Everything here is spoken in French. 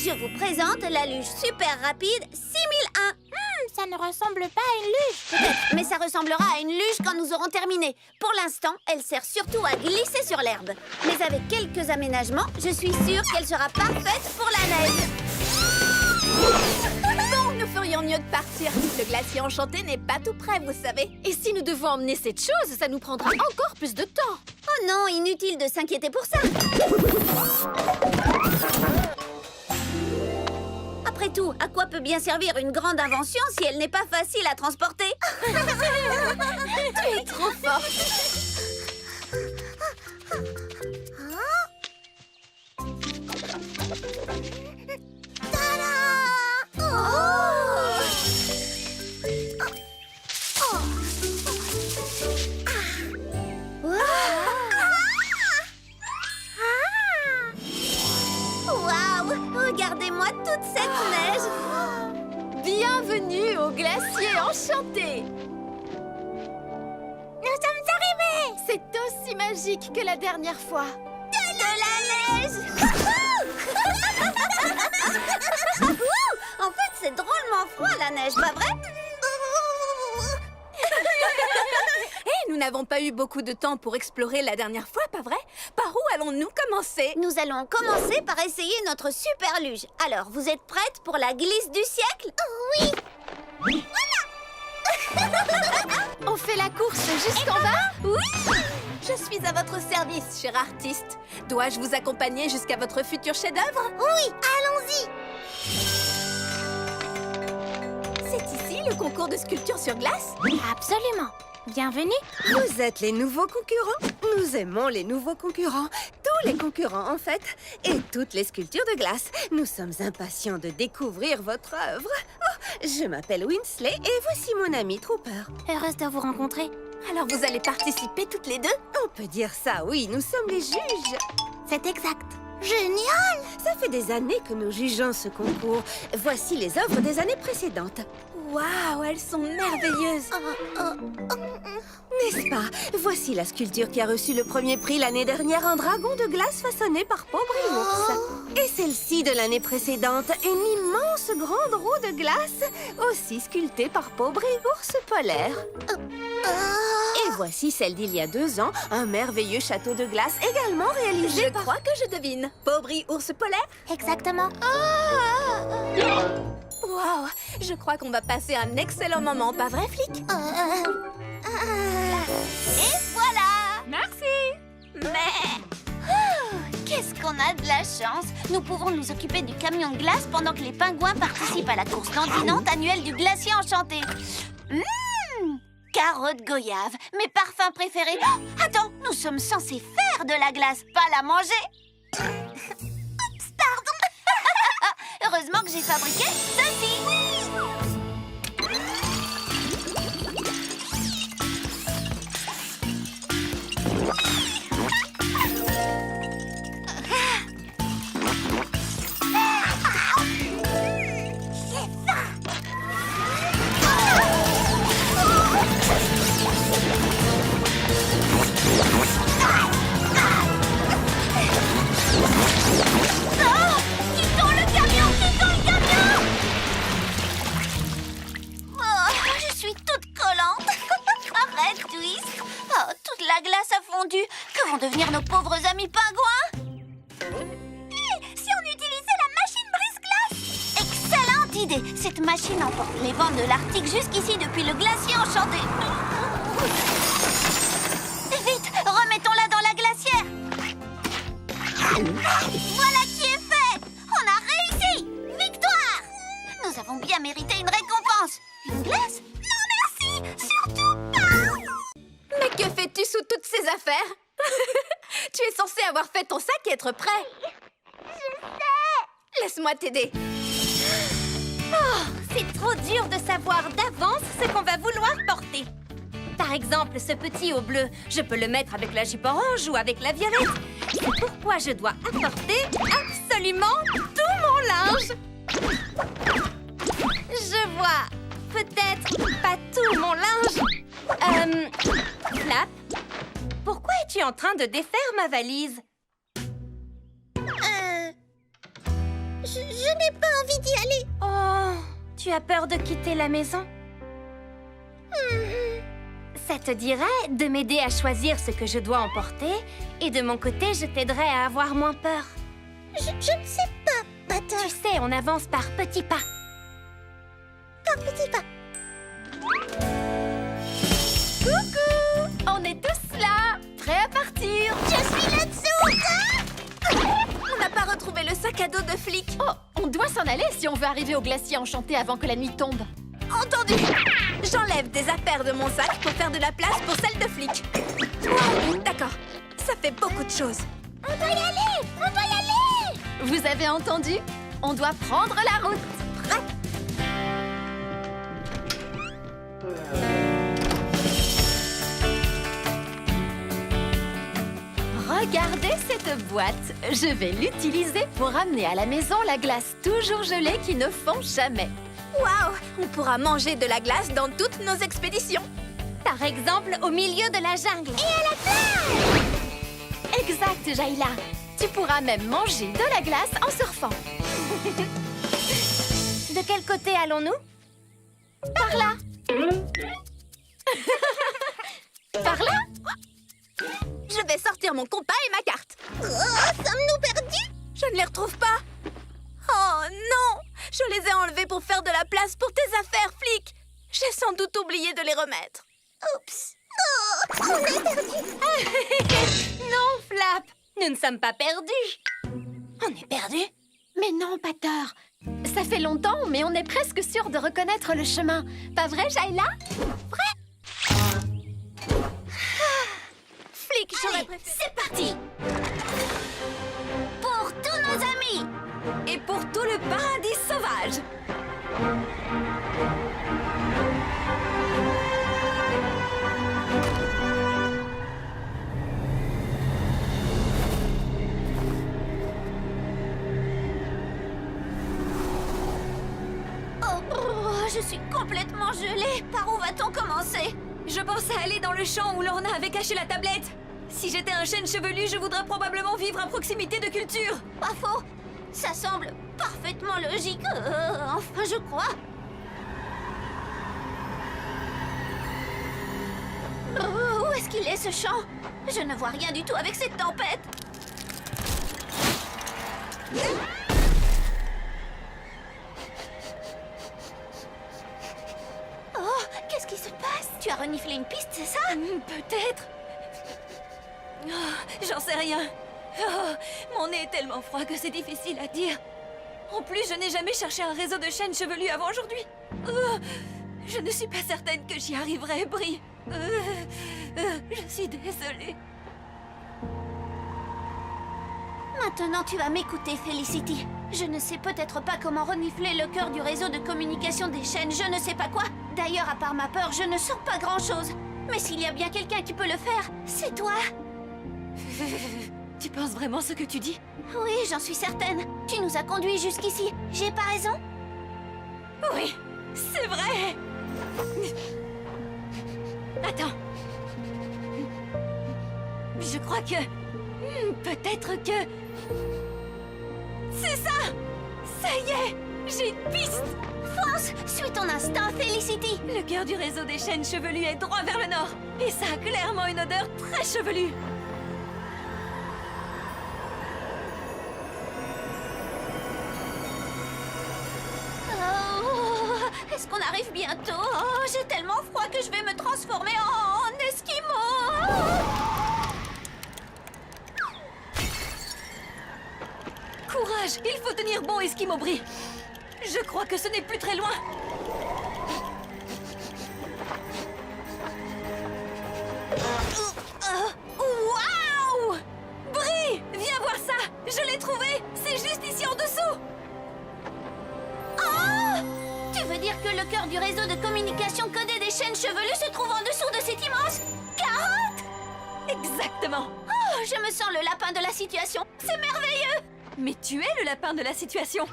Je vous présente la luge super rapide 6001. Ça ne ressemble pas à une luge. Peut-être, mais ça ressemblera à une luge quand nous aurons terminé. Pour l'instant, elle sert surtout à glisser sur l'herbe. Mais avec quelques aménagements, je suis sûre qu'elle sera parfaite pour la neige. Bon, nous ferions mieux de partir. Le glacier enchanté n'est pas tout prêt, vous savez. Et si nous devons emmener cette chose, ça nous prendra encore plus de temps. Oh non, inutile de s'inquiéter pour ça. Après tout, à quoi peut bien servir une grande invention si elle n'est pas facile à transporter? Tu es trop forte. Waouh! Regardez-moi toute cette neige! Bienvenue au glacier enchanté. Nous sommes arrivés! C'est aussi magique que la dernière fois. De la neige! En fait, c'est drôlement froid la neige, pas vrai? Nous n'avons pas eu beaucoup de temps pour explorer la dernière fois, pas vrai? Par où allons-nous commencer? Nous allons commencer par essayer notre super luge. Alors, vous êtes prêtes pour la glisse du siècle? Oui! On fait la course jusqu'en bas? Oui! Je suis à votre service, cher artiste. Dois-je vous accompagner jusqu'à votre futur chef-d'œuvre? Oui, allons-y! C'est ici le concours de sculpture sur glace? Absolument. Bienvenue. Vous êtes les nouveaux concurrents. Nous aimons les nouveaux concurrents. Tous les concurrents, en fait. Et toutes les sculptures de glace. Nous sommes impatients de découvrir votre œuvre. Oh, je m'appelle Winsley et voici mon ami Trooper. Heureuse de vous rencontrer. Alors vous allez participer toutes les deux? On peut dire ça, oui, nous sommes les juges. C'est exact. Génial! Ça fait des années que nous jugeons ce concours. Voici les œuvres des années précédentes. Waouh, elles sont merveilleuses! N'est-ce pas? Voici la sculpture qui a reçu le premier prix l'année dernière, un dragon de glace façonné par Pauvre Ours. Et celle-ci de l'année précédente, une immense grande roue de glace, aussi sculptée par Pauvre Ours polaire. Et voici celle d'il y a 2 ans, un merveilleux château de glace également réalisé Je par... crois que je devine. Paubry ours polaire? Exactement. Waouh, je crois qu'on va passer un excellent moment, pas vrai, flic? Et voilà! Merci! Mais... qu'est-ce qu'on a de la chance! Nous pouvons nous occuper du camion de glace pendant que les pingouins participent à la course dandinante annuelle du glacier enchanté. Carotte goyave, mes parfums préférés. Oh, attends, nous sommes censés faire de la glace, pas la manger. Oups, pardon. Heureusement que j'ai fabriqué ceci. Que vont devenir nos pauvres amis pingouins? Si on utilisait la machine brise-glace? Excellente idée! Cette machine emporte les vents de l'Arctique jusqu'ici depuis le glacier enchanté. Vite, remettons-la dans la glacière. Voilà qui est fait! On a réussi! Victoire! Nous avons bien mérité une récompense. Une glace? Non, merci! Surtout pas! Mais que fais-tu sous toutes ces affaires? Tu es censé avoir fait ton sac et être prêt. Je sais! Laisse-moi t'aider. C'est trop dur de savoir d'avance ce qu'on va vouloir porter. Par exemple, ce petit haut bleu, je peux le mettre avec la jupe orange ou avec la violette. C'est pourquoi je dois apporter absolument tout mon linge. Je vois peut-être pas tout mon linge. Flap, pourquoi es-tu en train de défaire ma valise? Je n'ai pas envie d'y aller. Oh, tu as peur de quitter la maison? Ça te dirait de m'aider à choisir ce que je dois emporter et de mon côté, je t'aiderai à avoir moins peur. Je ne sais pas, Butter. Tu sais, on avance par petits pas. Par petits pas. Coucou! On est tous là, prêts à partir. Je suis là-dessous. On n'a pas retrouvé le sac à dos de Flic. Oh, on doit s'en aller si on veut arriver au glacier enchanté avant que la nuit tombe. Entendu! J'enlève des affaires de mon sac pour faire de la place pour celle de Flic. Wow, d'accord, ça fait beaucoup de choses. On doit y aller. On doit y aller. Vous avez entendu? On doit prendre la route. Prêt? Regardez cette boîte. Je vais l'utiliser pour ramener à la maison la glace toujours gelée qui ne fond jamais. Waouh! On pourra manger de la glace dans toutes nos expéditions. Par exemple, au milieu de la jungle. Exact, Jayla. Tu pourras même manger de la glace en surfant. De quel côté allons-nous? Par là. Par là? Je vais sortir mon compas et ma carte. Oh, sommes-nous perdus? Je ne les retrouve pas. Oh non! Je les ai enlevés pour faire de la place pour tes affaires, Flic. J'ai sans doute oublié de les remettre. Oups. Oh, on est perdus. Non, Flap, nous ne sommes pas perdus. On est perdus? Mais non, Butter. Ça fait longtemps, mais on est presque sûr de reconnaître le chemin. Pas vrai, Jayla? Vrai? Flic, j'aurais Allez, préféré... c'est parti. Pour tous nos amis. Et pour tout le paradis sauvage. Oh, je suis complètement gelée. Par où va-t-on commencer? Je pensais aller dans le champ où Lorna avait caché la tablette. Si j'étais un chêne chevelu, je voudrais probablement vivre à proximité de culture. Pas faux. Ça semble parfaitement logique. Enfin, je crois. Oh, où est-ce qu'il est, ce champ? Je ne vois rien du tout avec cette tempête. Oh, qu'est-ce qui se passe? Tu as reniflé une piste, c'est ça? Peut-être. Oh, j'en sais rien. Oh, mon nez est tellement froid que c'est difficile à dire. En plus, je n'ai jamais cherché un réseau de chênes chevelus avant aujourd'hui. Oh, je ne suis pas certaine que j'y arriverai, Brie. Je suis désolée. Maintenant, tu vas m'écouter, Felicity. Je ne sais peut-être pas comment renifler le cœur du réseau de communication des chaînes, je ne sais pas quoi. D'ailleurs, à part ma peur, je ne sens pas grand-chose. Mais s'il y a bien quelqu'un qui peut le faire, c'est toi. Tu penses vraiment ce que tu dis? Oui, j'en suis certaine. Tu nous as conduits jusqu'ici. J'ai pas raison? Oui, c'est vrai. Attends. Je crois que... peut-être que... C'est ça! Ça y est! J'ai une piste! Fonce! Suis ton instinct, Felicity! Le cœur du réseau des chênes chevelus est droit vers le nord. Et ça a clairement une odeur très chevelue. Oh, est-ce qu'on arrive bientôt? Oh, j'ai tellement froid que je vais me transformer en esquimau! Courage! Il faut tenir bon, Esquimau Brie. Je crois que ce n'est plus très loin. Waouh! Brie, viens voir ça! Je l'ai trouvé! C'est juste ici en dessous! Oh! Tu veux dire que le cœur du réseau de communication codé des chaînes chevelues se trouve en dessous de cette immense carotte? Exactement! Oh, je me sens le lapin de la situation. C'est merveilleux! Mais tu es le lapin de la situation.